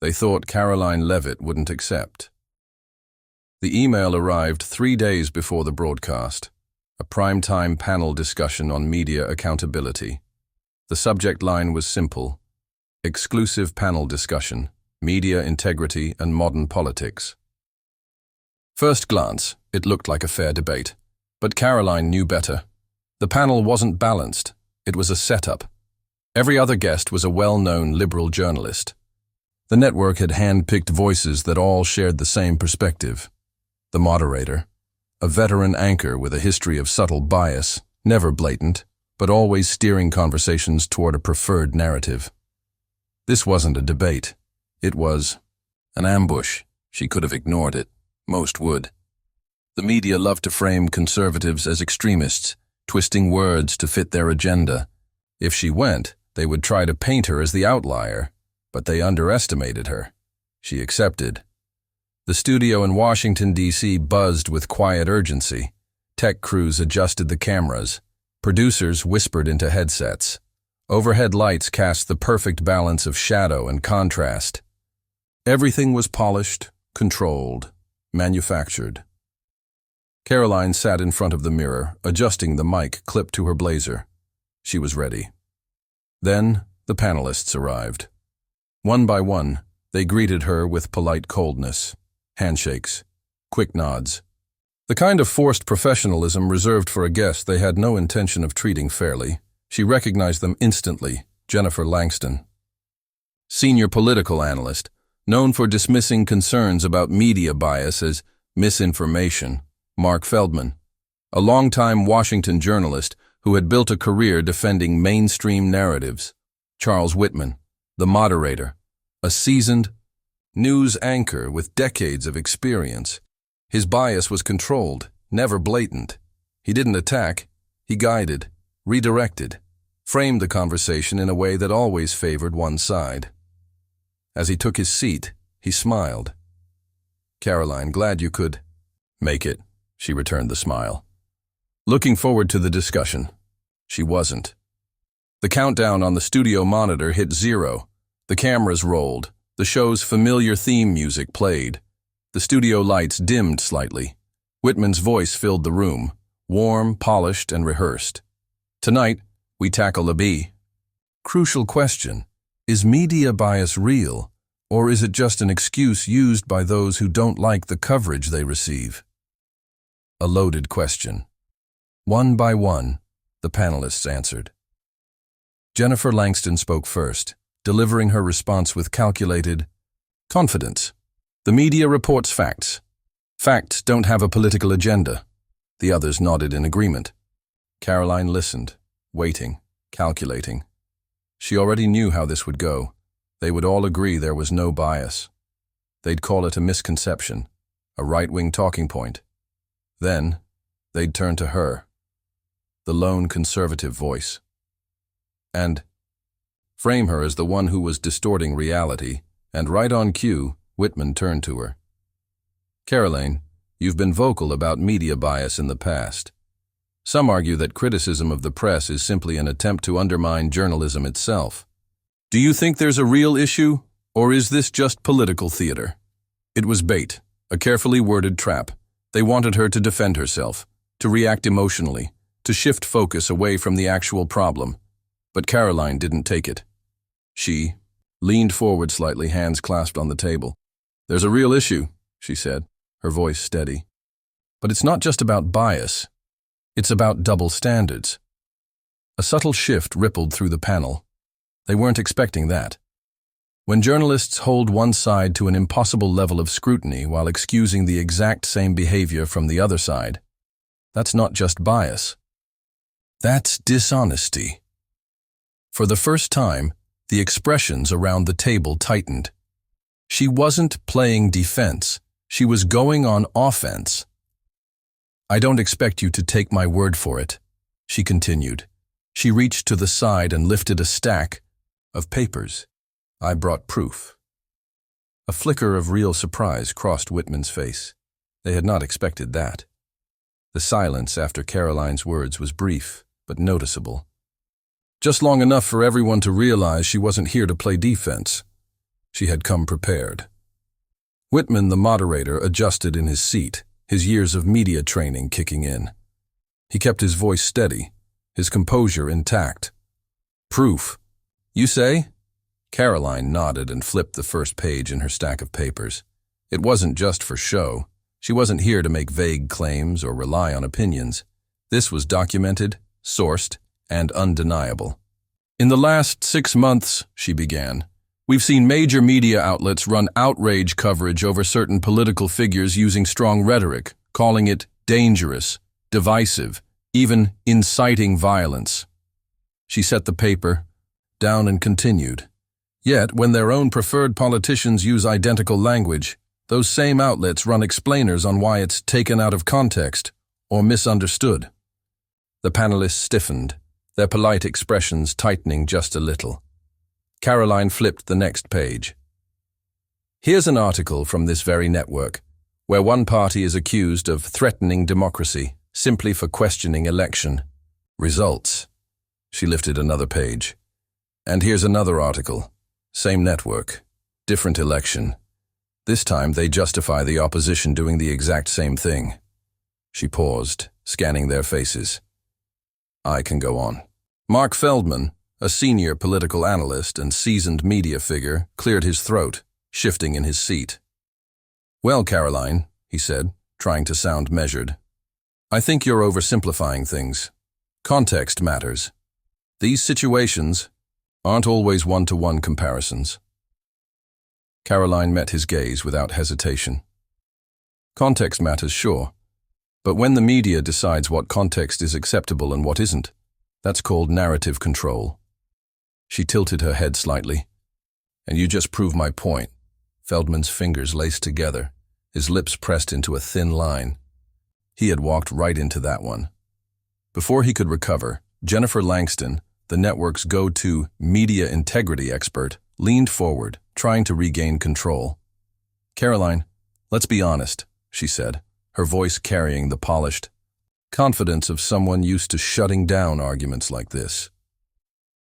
they thought Karoline Leavitt wouldn't accept. The email arrived 3 days before the broadcast, a primetime panel discussion on media accountability. The subject line was simple: exclusive panel discussion, media integrity and modern politics. First glance, it looked like a fair debate, but Karoline knew better. The panel wasn't balanced, it was a setup. Every other guest was a well-known liberal journalist. The network had hand-picked voices that all shared the same perspective. The moderator, a veteran anchor with a history of subtle bias, never blatant, but always steering conversations toward a preferred narrative. This wasn't a debate. It was an ambush. She could have ignored it. Most would. The media loved to frame conservatives as extremists, twisting words to fit their agenda. If she went, they would try to paint her as the outlier, but they underestimated her. She accepted. The studio in Washington, D.C. buzzed with quiet urgency. Tech crews adjusted the cameras. Producers whispered into headsets. Overhead lights cast the perfect balance of shadow and contrast. Everything was polished, controlled, manufactured. Karoline sat in front of the mirror, adjusting the mic clipped to her blazer. She was ready. Then the panelists arrived. One by one, they greeted her with polite coldness, handshakes, quick nods. The kind of forced professionalism reserved for a guest they had no intention of treating fairly. She recognized them instantly: Jennifer Langston, senior political analyst, known for dismissing concerns about media bias as misinformation. Mark Feldman, a longtime Washington journalist who had built a career defending mainstream narratives. Charles Whitman, the moderator, a seasoned news anchor with decades of experience. His bias was controlled, never blatant. He didn't attack, he guided, redirected, framed the conversation in a way that always favored one side. As he took his seat, he smiled. "Karoline, glad you could make it," she returned the smile. Looking forward to the discussion. She wasn't. The countdown on the studio monitor hit 0. The cameras rolled. The show's familiar theme music played. The studio lights dimmed slightly. Whitman's voice filled the room, warm, polished, and rehearsed. "Tonight, we tackle a crucial question. Is media bias real, or is it just an excuse used by those who don't like the coverage they receive?" A loaded question. One by one, the panelists answered. Jennifer Langston spoke first, delivering her response with calculated confidence. "The media reports facts. Facts don't have a political agenda." The others nodded in agreement. Karoline listened, waiting, calculating. She already knew how this would go. They would all agree there was no bias. They'd call it a misconception, a right-wing talking point. Then, they'd turn to her, the lone conservative voice, and frame her as the one who was distorting reality, and right on cue, Whitman turned to her. "Karoline, you've been vocal about media bias in the past. Some argue that criticism of the press is simply an attempt to undermine journalism itself. Do you think there's a real issue, or is this just political theater?" It was bait, a carefully worded trap. They wanted her to defend herself, to react emotionally, to shift focus away from the actual problem. But Karoline didn't take it. She leaned forward slightly, hands clasped on the table. "There's a real issue," she said, her voice steady. "But it's not just about bias. It's about double standards." A subtle shift rippled through the panel. They weren't expecting that. When journalists hold one side to an impossible level of scrutiny while excusing the exact same behavior from the other side, that's not just bias. That's dishonesty. For the first time, the expressions around the table tightened. She wasn't playing defense. She was going on offense. "I don't expect you to take my word for it," she continued. She reached to the side and lifted a stack of papers. "I brought proof." A flicker of real surprise crossed Whitman's face. They had not expected that. The silence after Karoline's words was brief, but noticeable. Just long enough for everyone to realize she wasn't here to play defense. She had come prepared. Whitman, the moderator, adjusted in his seat, his years of media training kicking in. He kept his voice steady, his composure intact. "Proof, you say?" Karoline nodded and flipped the first page in her stack of papers. It wasn't just for show. She wasn't here to make vague claims or rely on opinions. This was documented, sourced, and undeniable. "In the last 6 months," she began, "we've seen major media outlets run outrage coverage over certain political figures using strong rhetoric, calling it dangerous, divisive, even inciting violence." She set the paper down and continued. "Yet, when their own preferred politicians use identical language, those same outlets run explainers on why it's taken out of context or misunderstood." The panelists stiffened, their polite expressions tightening just a little. Karoline flipped the next page. "Here's an article from this very network, where one party is accused of threatening democracy simply for questioning election results." She lifted another page. "And here's another article. Same network, different election. This time they justify the opposition doing the exact same thing." She paused, scanning their faces. "I can go on." Mark Feldman, a senior political analyst and seasoned media figure, cleared his throat, shifting in his seat. "Well, Karoline," he said, trying to sound measured, "I think you're oversimplifying things. Context matters. These situations aren't always one-to-one comparisons." Karoline met his gaze without hesitation. "Context matters, sure. But when the media decides what context is acceptable and what isn't, that's called narrative control." She tilted her head slightly. "And you just prove my point." Feldman's fingers laced together, his lips pressed into a thin line. He had walked right into that one. Before he could recover, Jennifer Langston, the network's go-to media integrity expert, leaned forward, trying to regain control. "Karoline, let's be honest," she said, her voice carrying the polished confidence of someone used to shutting down arguments like this.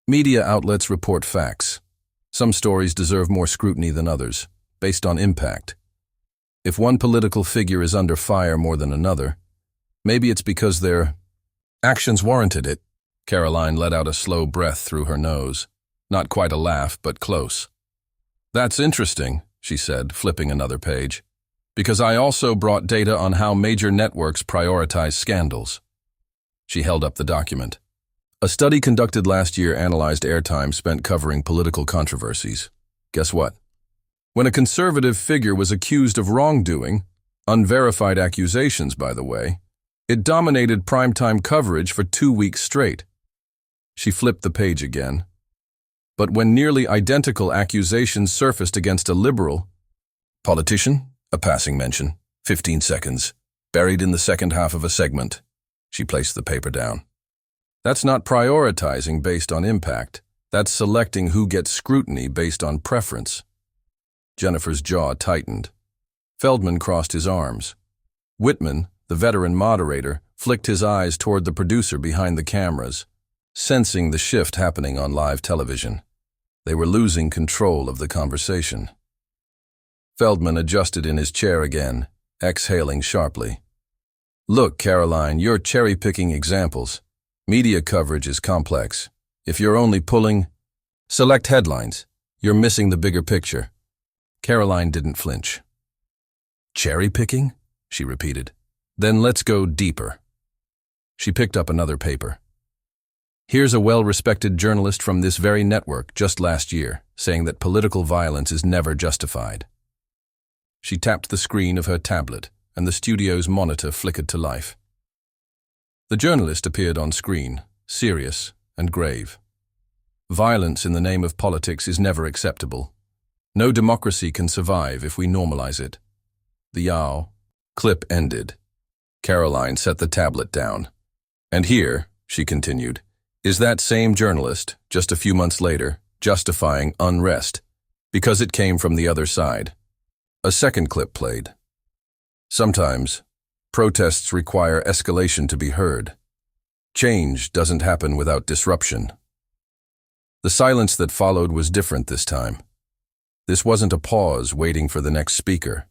"Media outlets report facts. Some stories deserve more scrutiny than others, based on impact. If one political figure is under fire more than another, maybe it's because their actions warranted it." Karoline let out a slow breath through her nose. Not quite a laugh, but close. "That's interesting," she said, flipping another page, "because I also brought data on how major networks prioritize scandals." She held up the document. "A study conducted last year analyzed airtime spent covering political controversies. Guess what? When a conservative figure was accused of wrongdoing, unverified accusations, by the way, it dominated primetime coverage for 2 weeks straight." She flipped the page again. "But when nearly identical accusations surfaced against a liberal politician, a passing mention, 15 seconds, buried in the second half of a segment." She placed the paper down. "That's not prioritizing based on impact. That's selecting who gets scrutiny based on preference." Jennifer's jaw tightened. Feldman crossed his arms. Whitman, the veteran moderator, flicked his eyes toward the producer behind the cameras, sensing the shift happening on live television. They were losing control of the conversation. Feldman adjusted in his chair again, exhaling sharply. "Look, Karoline, you're cherry-picking examples. Media coverage is complex. If you're only pulling select headlines, you're missing the bigger picture." Karoline didn't flinch. "Cherry-picking?" she repeated. "Then let's go deeper." She picked up another paper. "Here's a well-respected journalist from this very network just last year saying that political violence is never justified." She tapped the screen of her tablet, and the studio's monitor flickered to life. The journalist appeared on screen, serious and grave. "Violence in the name of politics is never acceptable. No democracy can survive if we normalize it." The yow clip ended. Karoline set the tablet down. "And here," she continued, "is that same journalist, just a few months later, justifying unrest, because it came from the other side." A second clip played. "Sometimes, protests require escalation to be heard. Change doesn't happen without disruption." The silence that followed was different this time. This wasn't a pause waiting for the next speaker.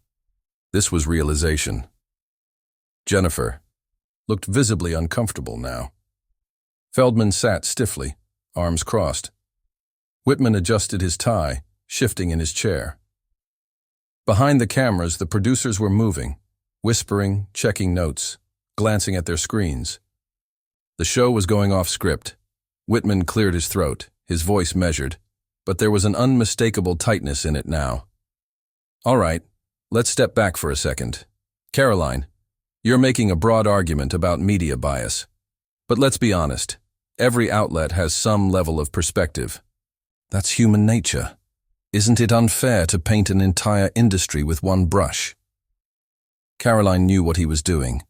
This was realization. Jennifer looked visibly uncomfortable now. Feldman sat stiffly, arms crossed. Whitman adjusted his tie, shifting in his chair. Behind the cameras, the producers were moving, whispering, checking notes, glancing at their screens. The show was going off script. Whitman cleared his throat, his voice measured, but there was an unmistakable tightness in it now. All right, let's step back for a second. Karoline, you're making a broad argument about media bias. But let's be honest, every outlet has some level of perspective. That's human nature. Isn't it unfair to paint an entire industry with one brush? Karoline knew what he was doing.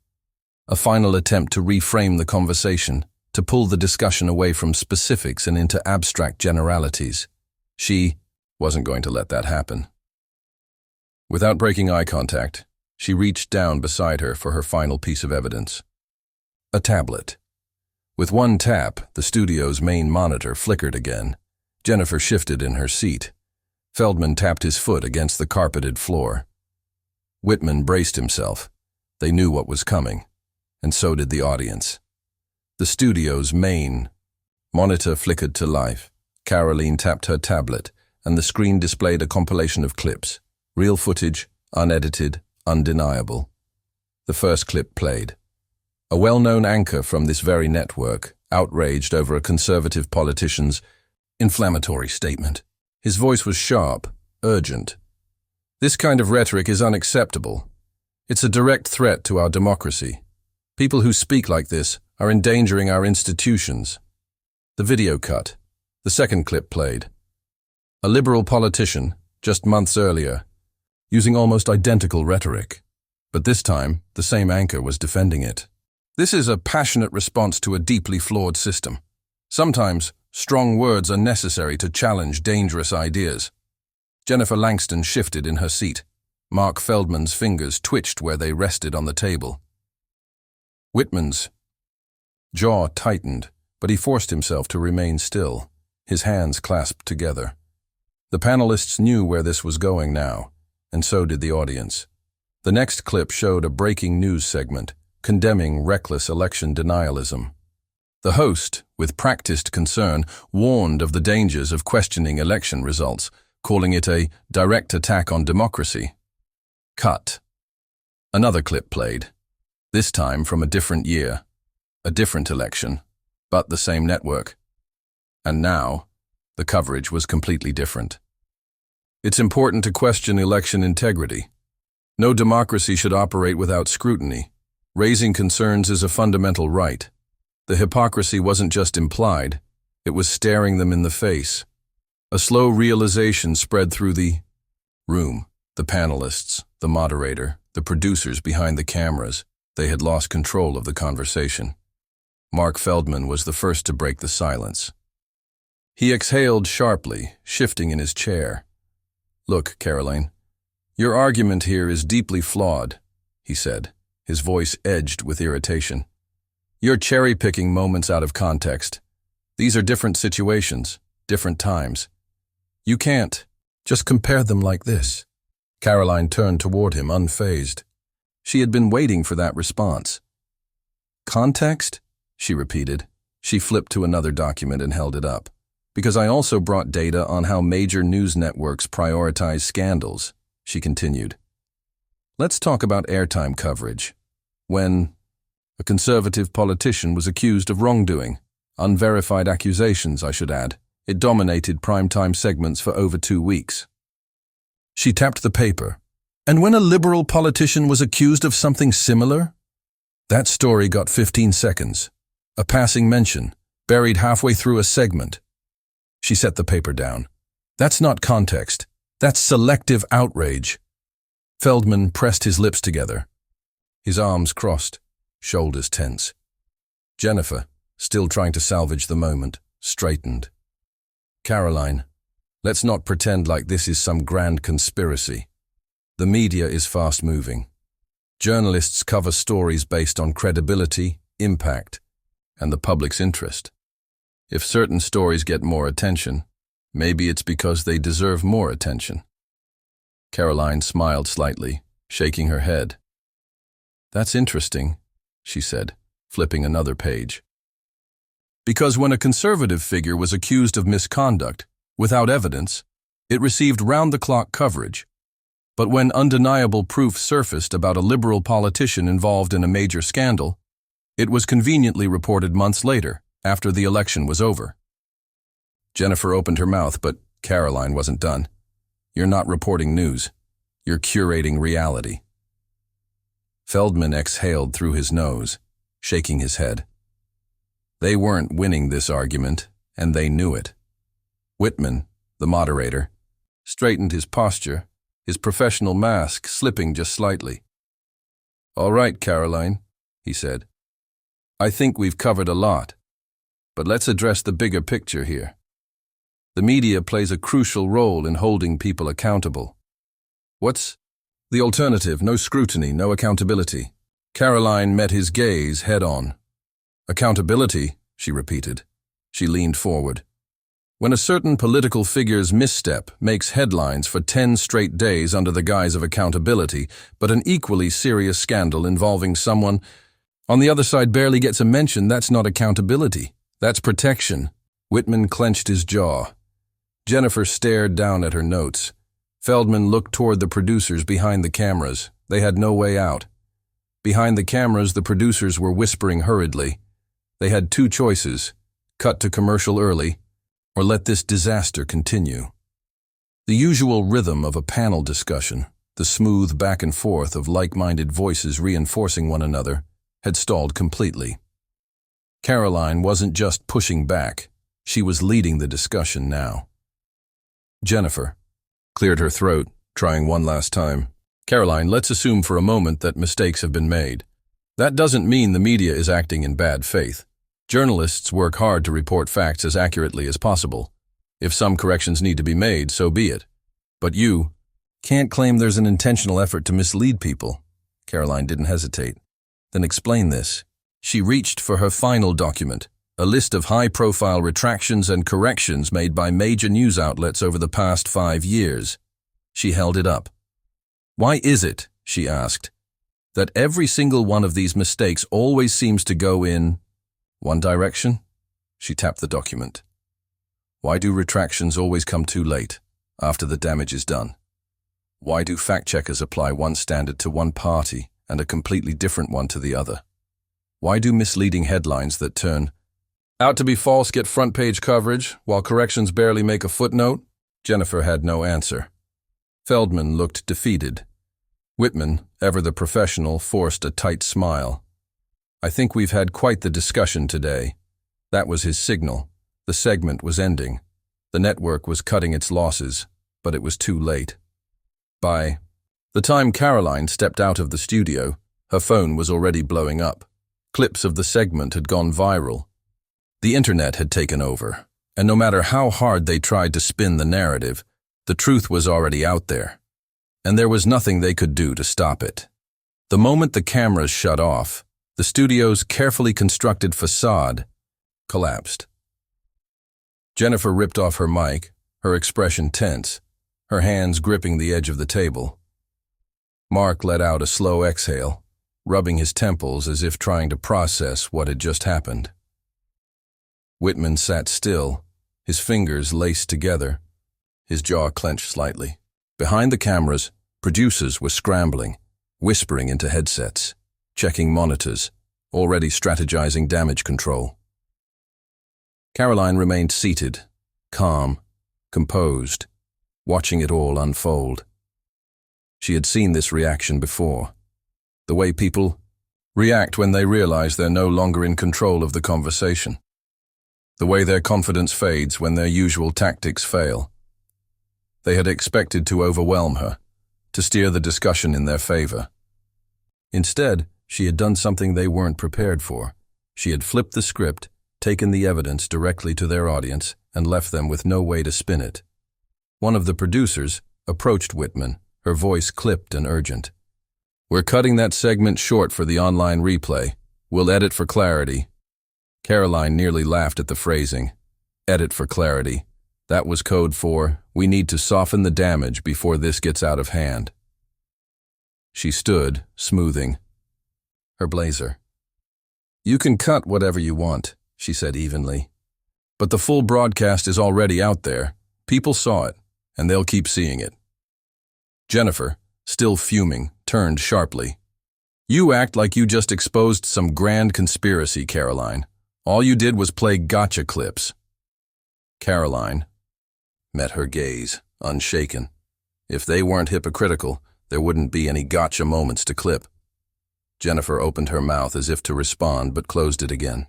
A final attempt to reframe the conversation, to pull the discussion away from specifics and into abstract generalities. She wasn't going to let that happen. Without breaking eye contact, she reached down beside her for her final piece of evidence. A tablet. With one tap, the studio's main monitor flickered again. Jennifer shifted in her seat. Feldman tapped his foot against the carpeted floor. Whitman braced himself. They knew what was coming, and so did the audience. The studio's main monitor flickered to life. Karoline tapped her tablet, and the screen displayed a compilation of clips. Real footage, unedited, undeniable. The first clip played. A well-known anchor from this very network, outraged over a conservative politician's inflammatory statement. His voice was sharp, urgent. This kind of rhetoric is unacceptable. It's a direct threat to our democracy. People who speak like this are endangering our institutions. The video cut. The second clip played. A liberal politician, just months earlier, using almost identical rhetoric. But this time, the same anchor was defending it. This is a passionate response to a deeply flawed system. Sometimes, strong words are necessary to challenge dangerous ideas. Jennifer Langston shifted in her seat. Mark Feldman's fingers twitched where they rested on the table. Whitman's jaw tightened, but he forced himself to remain still, his hands clasped together. The panelists knew where this was going now, and so did the audience. The next clip showed a breaking news segment, condemning reckless election denialism. The host, with practiced concern, warned of the dangers of questioning election results, calling it a direct attack on democracy. Cut. Another clip played, this time from a different year, a different election, but the same network. And now, the coverage was completely different. It's important to question election integrity. No democracy should operate without scrutiny. Raising concerns is a fundamental right. The hypocrisy wasn't just implied, it was staring them in the face. A slow realization spread through the room. The panelists, the moderator, the producers behind the cameras, they had lost control of the conversation. Mark Feldman was the first to break the silence. He exhaled sharply, shifting in his chair. Look, Karoline, your argument here is deeply flawed, he said, his voice edged with irritation. You're cherry-picking moments out of context. These are different situations, different times. You can't just compare them like this. Karoline turned toward him, unfazed. She had been waiting for that response. Context? She repeated. She flipped to another document and held it up. Because I also brought data on how major news networks prioritize scandals, she continued. Let's talk about airtime coverage. When a conservative politician was accused of wrongdoing, unverified accusations, I should add, it dominated primetime segments for over 2 weeks. She tapped the paper. And when a liberal politician was accused of something similar? That story got 15 seconds. A passing mention, buried halfway through a segment. She set the paper down. That's not context. That's selective outrage. Feldman pressed his lips together. His arms crossed, shoulders tense. Jennifer, still trying to salvage the moment, straightened. Karoline, let's not pretend like this is some grand conspiracy. The media is fast-moving. Journalists cover stories based on credibility, impact, and the public's interest. If certain stories get more attention, maybe it's because they deserve more attention. Karoline smiled slightly, shaking her head. "That's interesting," she said, flipping another page. "Because when a conservative figure was accused of misconduct, without evidence, it received round-the-clock coverage. But when undeniable proof surfaced about a liberal politician involved in a major scandal, it was conveniently reported months later, after the election was over." Jennifer opened her mouth, but Karoline wasn't done. "You're not reporting news. You're curating reality." Feldman exhaled through his nose, shaking his head. They weren't winning this argument, and they knew it. Whitman, the moderator, straightened his posture, his professional mask slipping just slightly. "All right, Karoline," he said. "I think we've covered a lot, but let's address the bigger picture here. The media plays a crucial role in holding people accountable. What's the alternative? No scrutiny, no accountability." Karoline met his gaze head-on. "Accountability," she repeated. She leaned forward. "When a certain political figure's misstep makes headlines for 10 straight days under the guise of accountability, but an equally serious scandal involving someone on the other side barely gets a mention, that's not accountability. That's protection." Whitman clenched his jaw. Jennifer stared down at her notes. Feldman looked toward the producers behind the cameras. They had no way out. Behind the cameras, the producers were whispering hurriedly. They had two choices: cut to commercial early, or let this disaster continue. The usual rhythm of a panel discussion, the smooth back and forth of like-minded voices reinforcing one another, had stalled completely. Karoline wasn't just pushing back, she was leading the discussion now. Jennifer cleared her throat, trying one last time. "Karoline, let's assume for a moment that mistakes have been made. That doesn't mean the media is acting in bad faith. Journalists work hard to report facts as accurately as possible. If some corrections need to be made, so be it. But you can't claim there's an intentional effort to mislead people." Karoline didn't hesitate. "Then explain this." She reached for her final document, a list of high-profile retractions and corrections made by major news outlets over the past 5 years. She held it up. "Why is it," she asked, "that every single one of these mistakes always seems to go in one direction?" She tapped the document. "Why do retractions always come too late, after the damage is done? Why do fact-checkers apply one standard to one party and a completely different one to the other? Why do misleading headlines that turn out to be false get front-page coverage, while corrections barely make a footnote?" Jennifer had no answer. Feldman looked defeated. Whitman, ever the professional, forced a tight smile. "I think we've had quite the discussion today." That was his signal. The segment was ending. The network was cutting its losses, but it was too late. By the time Karoline stepped out of the studio, her phone was already blowing up. Clips of the segment had gone viral. The internet had taken over, and no matter how hard they tried to spin the narrative, the truth was already out there, and there was nothing they could do to stop it. The moment the cameras shut off, the studio's carefully constructed facade collapsed. Jennifer ripped off her mic, her expression tense, her hands gripping the edge of the table. Mark let out a slow exhale, rubbing his temples as if trying to process what had just happened. Whitman sat still, his fingers laced together, his jaw clenched slightly. Behind the cameras, producers were scrambling, whispering into headsets, checking monitors, already strategizing damage control. Karoline remained seated, calm, composed, watching it all unfold. She had seen this reaction before. The way people react when they realize they're no longer in control of the conversation. The way their confidence fades when their usual tactics fail. They had expected to overwhelm her, to steer the discussion in their favor. Instead, she had done something they weren't prepared for. She had flipped the script, taken the evidence directly to their audience, and left them with no way to spin it. One of the producers approached Whitman, her voice clipped and urgent. "We're cutting that segment short for the online replay. We'll edit for clarity." Karoline nearly laughed at the phrasing. Edit for clarity. That was code for, we need to soften the damage before this gets out of hand. She stood, smoothing her blazer. You can cut whatever you want, she said evenly. But the full broadcast is already out there. People saw it, and they'll keep seeing it. Jennifer, still fuming, turned sharply. You act like you just exposed some grand conspiracy, Karoline. All you did was play gotcha clips. Karoline met her gaze, unshaken. If they weren't hypocritical, there wouldn't be any gotcha moments to clip. Jennifer opened her mouth as if to respond, but closed it again.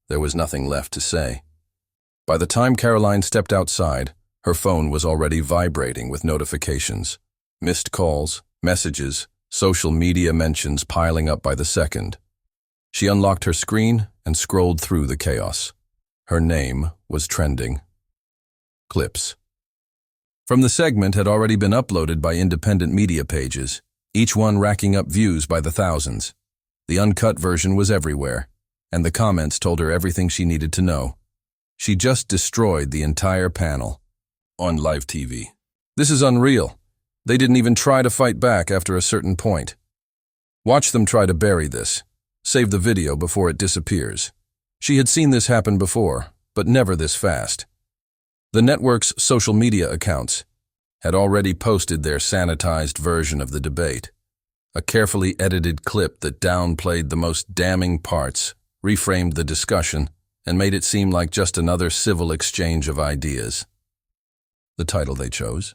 There was nothing left to say. By the time Karoline stepped outside, her phone was already vibrating with notifications. Missed calls, messages, social media mentions piling up by the second. She unlocked her screen and scrolled through the chaos. Her name was trending. Clips from the segment had already been uploaded by independent media pages, each one racking up views by the thousands. The uncut version was everywhere, and the comments told her everything she needed to know. She just destroyed the entire panel on live TV. This is unreal. They didn't even try to fight back after a certain point. Watch them try to bury this. Save the video before it disappears. She had seen this happen before, but never this fast. The network's social media accounts had already posted their sanitized version of the debate. A carefully edited clip that downplayed the most damning parts, reframed the discussion, and made it seem like just another civil exchange of ideas. The title they chose: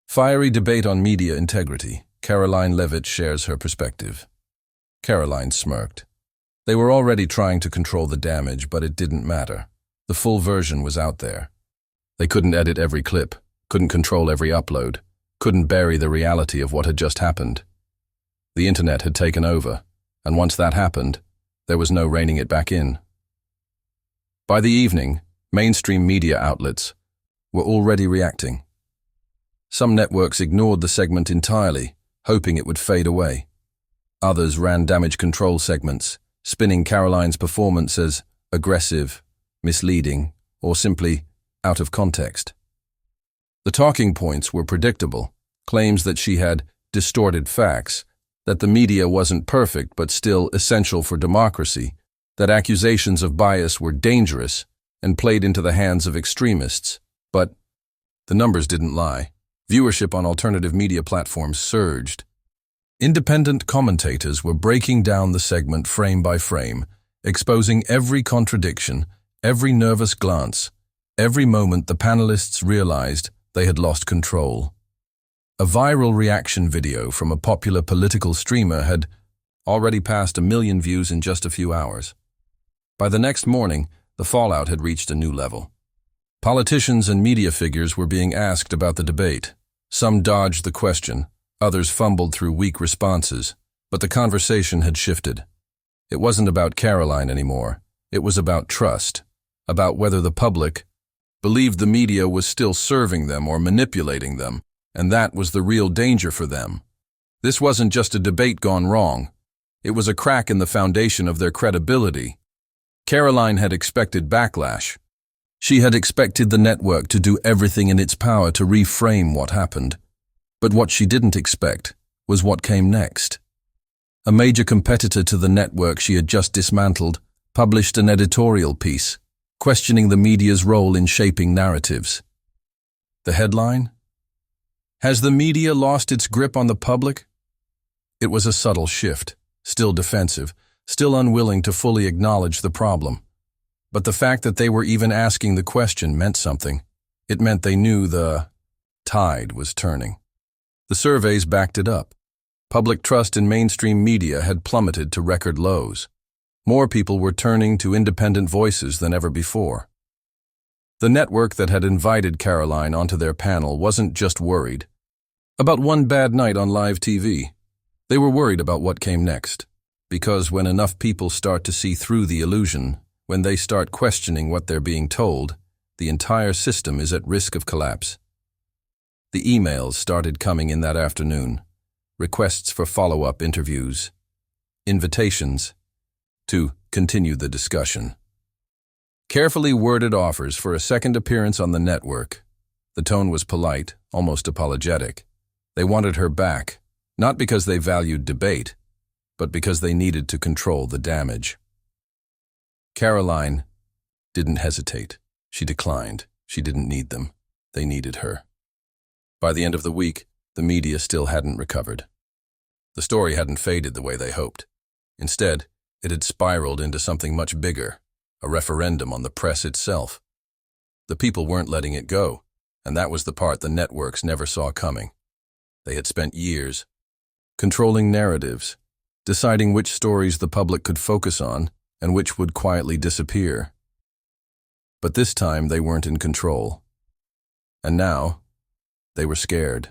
Fiery Debate on Media Integrity. Karoline Leavitt shares her perspective. Karoline smirked. They were already trying to control the damage, but it didn't matter. The full version was out there. They couldn't edit every clip, couldn't control every upload, couldn't bury the reality of what had just happened. The internet had taken over, and once that happened, there was no reining it back in. By the evening, mainstream media outlets were already reacting. Some networks ignored the segment entirely, hoping it would fade away. Others ran damage control segments, spinning Karoline's performance as aggressive, misleading, or simply out of context. The talking points were predictable: claims that she had distorted facts, that the media wasn't perfect but still essential for democracy, that accusations of bias were dangerous and played into the hands of extremists. But the numbers didn't lie. Viewership on alternative media platforms surged. Independent commentators were breaking down the segment frame by frame, exposing every contradiction, every nervous glance, every moment the panelists realized they had lost control. A viral reaction video from a popular political streamer had already passed 1 million views in just a few hours. By the next morning, the fallout had reached a new level. Politicians and media figures were being asked about the debate. Some dodged the question, others fumbled through weak responses, but the conversation had shifted. It wasn't about Karoline anymore. It was about trust, about whether the public believed the media was still serving them or manipulating them, and that was the real danger for them. This wasn't just a debate gone wrong. It was a crack in the foundation of their credibility. Karoline had expected backlash. She had expected the network to do everything in its power to reframe what happened. But what she didn't expect was what came next. A major competitor to the network she had just dismantled published an editorial piece, questioning the media's role in shaping narratives. The headline? Has the media lost its grip on the public? It was a subtle shift, still defensive, still unwilling to fully acknowledge the problem. But the fact that they were even asking the question meant something. It meant they knew the tide was turning. The surveys backed it up. Public trust in mainstream media had plummeted to record lows. More people were turning to independent voices than ever before. The network that had invited Karoline onto their panel wasn't just worried about one bad night on live TV. They were worried about what came next. Because when enough people start to see through the illusion, when they start questioning what they're being told, the entire system is at risk of collapse. The emails started coming in that afternoon. Requests for follow-up interviews. Invitations to continue the discussion. Carefully worded offers for a second appearance on the network. The tone was polite, almost apologetic. They wanted her back, not because they valued debate, but because they needed to control the damage. Karoline didn't hesitate. She declined. She didn't need them. They needed her. By the end of the week, the media still hadn't recovered. The story hadn't faded the way they hoped. Instead, it had spiraled into something much bigger, a referendum on the press itself. The people weren't letting it go, and that was the part the networks never saw coming. They had spent years controlling narratives, deciding which stories the public could focus on and which would quietly disappear. But this time they weren't in control. And now, they were scared.